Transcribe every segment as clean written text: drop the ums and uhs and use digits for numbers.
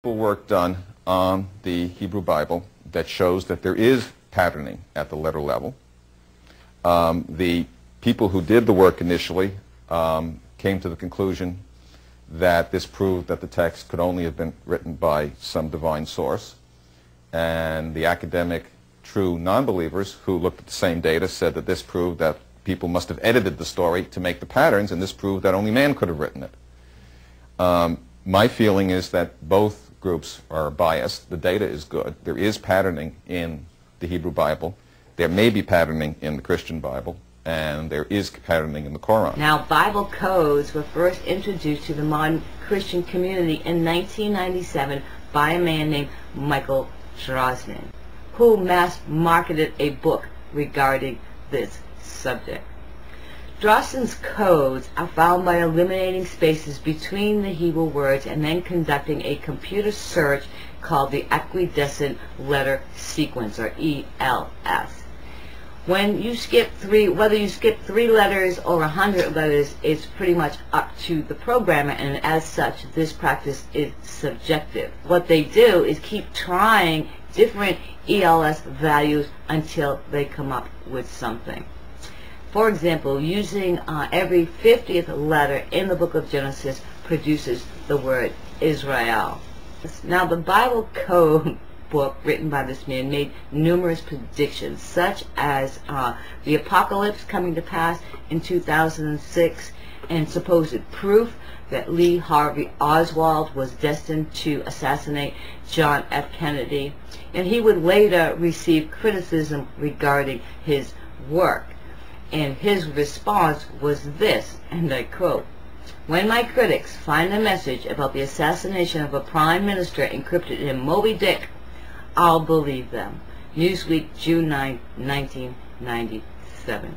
Work done on the Hebrew Bible that shows that there is patterning at the letter level. The people who did the work initially came to the conclusion that this proved that the text could only have been written by some divine source. And the academic, true non-believers who looked at the same data said that this proved that people must have edited the story to make the patterns, and this proved that only man could have written it. My feeling is that both groups are biased. The data is good. There is patterning in the Hebrew Bible. There may be patterning in the Christian Bible, and there is patterning in the Quran. Now, Bible codes were first introduced to the modern Christian community in 1997 by a man named Michael Drosnin, who mass-marketed a book regarding this subject. Drosnin's codes are found by eliminating spaces between the Hebrew words and then conducting a computer search called the equidistant letter sequence, or ELS. When you skip whether you skip 3 letters or 100 letters, it's pretty much up to the programmer, and as such, this practice is subjective. What they do is keep trying different ELS values until they come up with something. For example, using every 50th letter in the book of Genesis produces the word Israel. Now, the Bible code book written by this man made numerous predictions, such as the apocalypse coming to pass in 2006 and supposed proof that Lee Harvey Oswald was destined to assassinate John F. Kennedy, and he would later receive criticism regarding his work. And his response was this, and I quote, "When my critics find a message about the assassination of a prime minister encrypted in Moby Dick, I'll believe them." Newsweek, June 9, 1997.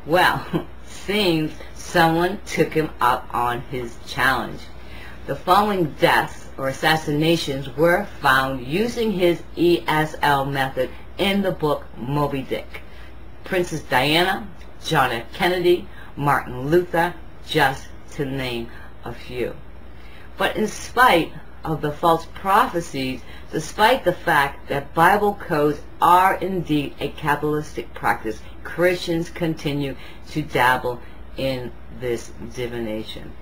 Well, seems someone took him up on his challenge. The following deaths or assassinations were found using his ESL method in the book Moby Dick: Princess Diana, John F. Kennedy, Martin Luther, just to name a few. But in spite of the false prophecies, despite the fact that Bible codes are indeed a Kabbalistic practice, Christians continue to dabble in this divination.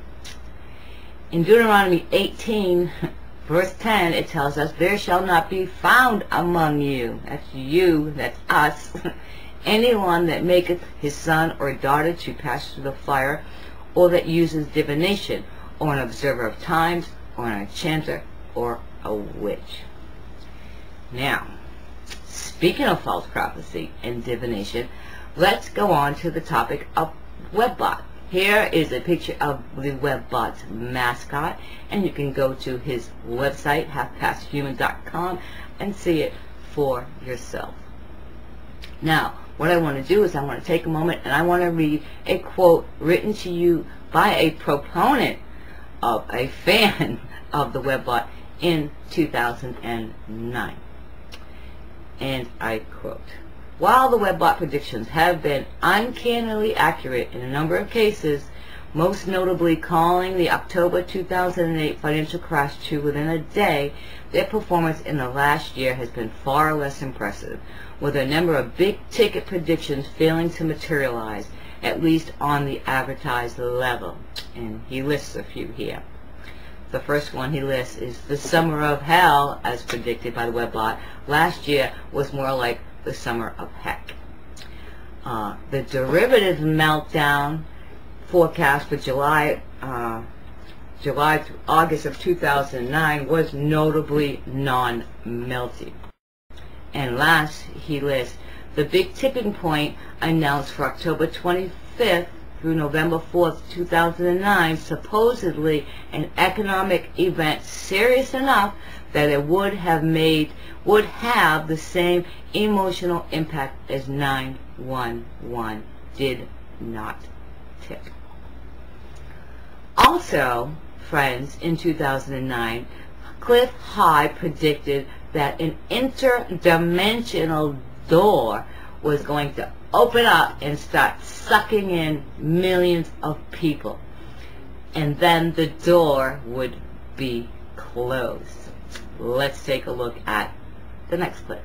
In Deuteronomy 18, verse 10, it tells us, "There shall not be found among you," that's you, that's us, "anyone that maketh his son or daughter to pass through the fire, or that uses divination, or an observer of times, or an enchanter, or a witch." Now, speaking of false prophecy and divination, let's go on to the topic of Webbot. Here is a picture of the Webbot's mascot, and you can go to his website, halfpasthuman.com, and see it for yourself. Now, what I want to do is I want to take a moment and I want to read a quote written to you by a proponent of a fan of the Webbot in 2009. And I quote, "While the Webbot predictions have been uncannily accurate in a number of cases, most notably calling the October 2008 financial crash to within a day, their performance in the last year has been far less impressive, with a number of big-ticket predictions failing to materialize, at least on the advertised level." And he lists a few here. The first one he lists is the summer of hell, as predicted by the Webbot. Last year was more like the summer of heck. The derivative meltdown forecast for July through August of 2009 was notably non-melty. And last, he lists the big tipping point announced for October 25th through November 4th, 2009, supposedly an economic event serious enough that it would have the same emotional impact as 9/11 did not tip. Also, friends, in 2009, Cliff High predicted that an interdimensional door was going to open up and start sucking in millions of people. And then the door would be closed. let's take a look at the next clip.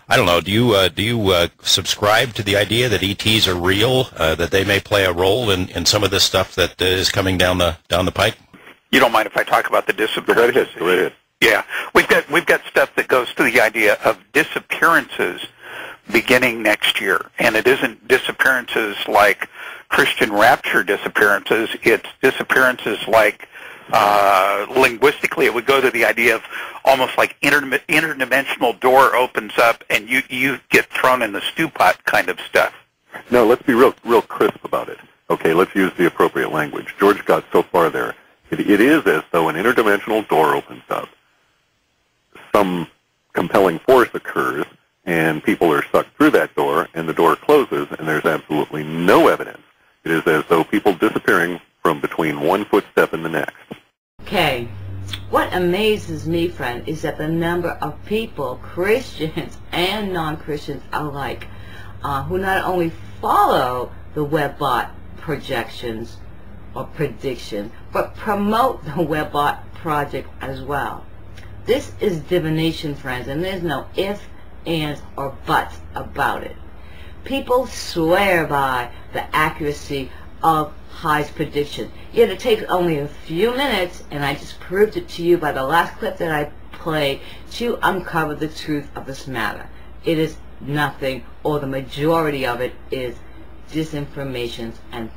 I don't know. Do you subscribe to the idea that ETs are real? That they may play a role in some of this stuff that is coming down the pike? You don't mind if I talk about the disappearances? Go ahead. Yeah, we've got stuff that goes to the idea of disappearances beginning next year, and it isn't disappearances like Christian rapture disappearances. It's disappearances like linguistically, it would go to the idea of almost like interdimensional door opens up and you get thrown in the stew pot kind of stuff. No, let's be real crisp about it. Okay, let's use the appropriate language. George got so far there. It is as though an interdimensional door opens up. Some compelling force occurs, and people are sucked through that door, and the door closes, and there's absolutely no evidence. It is as though people disappearing from between one footstep and the next. Okay, what amazes me, friend, is that the number of people, Christians and non-Christians alike, who not only follow the Webbot projections or predictions, but promote the Webbot project as well. This is divination, friends, and there's no ifs, ands, or buts about it. People swear by the accuracy of High's prediction. Yet it takes only a few minutes, and I just proved it to you by the last clip that I played, to uncover the truth of this matter. It is nothing, or the majority of it is disinformation and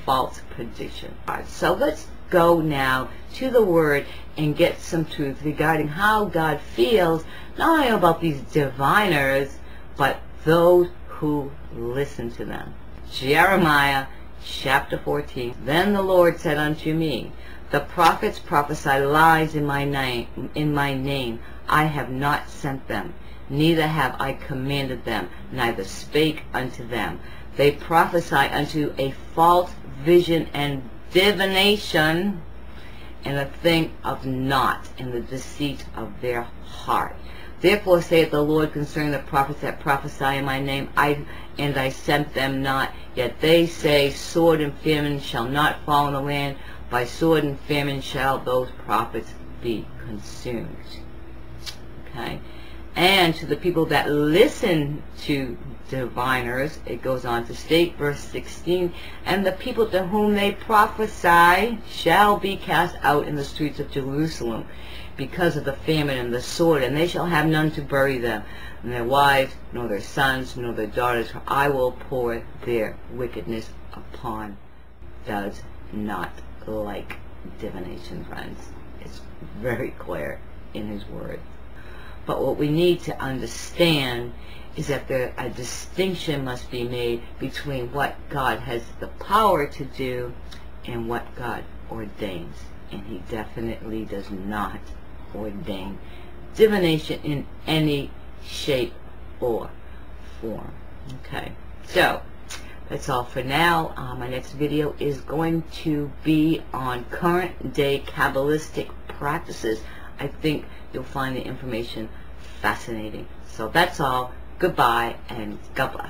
false prediction. Alright, so let's go now to the Word and get some truth regarding how God feels not only about these diviners, but those who listen to them. Jeremiah chapter 14. Then the Lord said unto me, the prophets prophesy lies in my name. I have not sent them, neither have I commanded them, neither spake unto them. They prophesy unto a false vision and divination, and a thing of naught in the deceit of their heart. Therefore saith the Lord concerning the prophets that prophesy in my name, I sent them not. Yet they say, sword and famine shall not fall on the land. By sword and famine shall those prophets be consumed. Okay? And to the people that listen to diviners, it goes on to state, verse 16, and the people to whom they prophesy shall be cast out in the streets of Jerusalem because of the famine and the sword, and they shall have none to bury them, and their wives, nor their sons, nor their daughters, for I will pour their wickedness upon. Does not like divination, friends. It's very clear in his word. But what we need to understand is that a distinction must be made between what God has the power to do and what God ordains. And he definitely does not ordain divination in any shape or form. Okay, so that's all for now. My next video is going to be on current day Kabbalistic practices. I think you'll find the information fascinating. So that's all. Goodbye and God bless.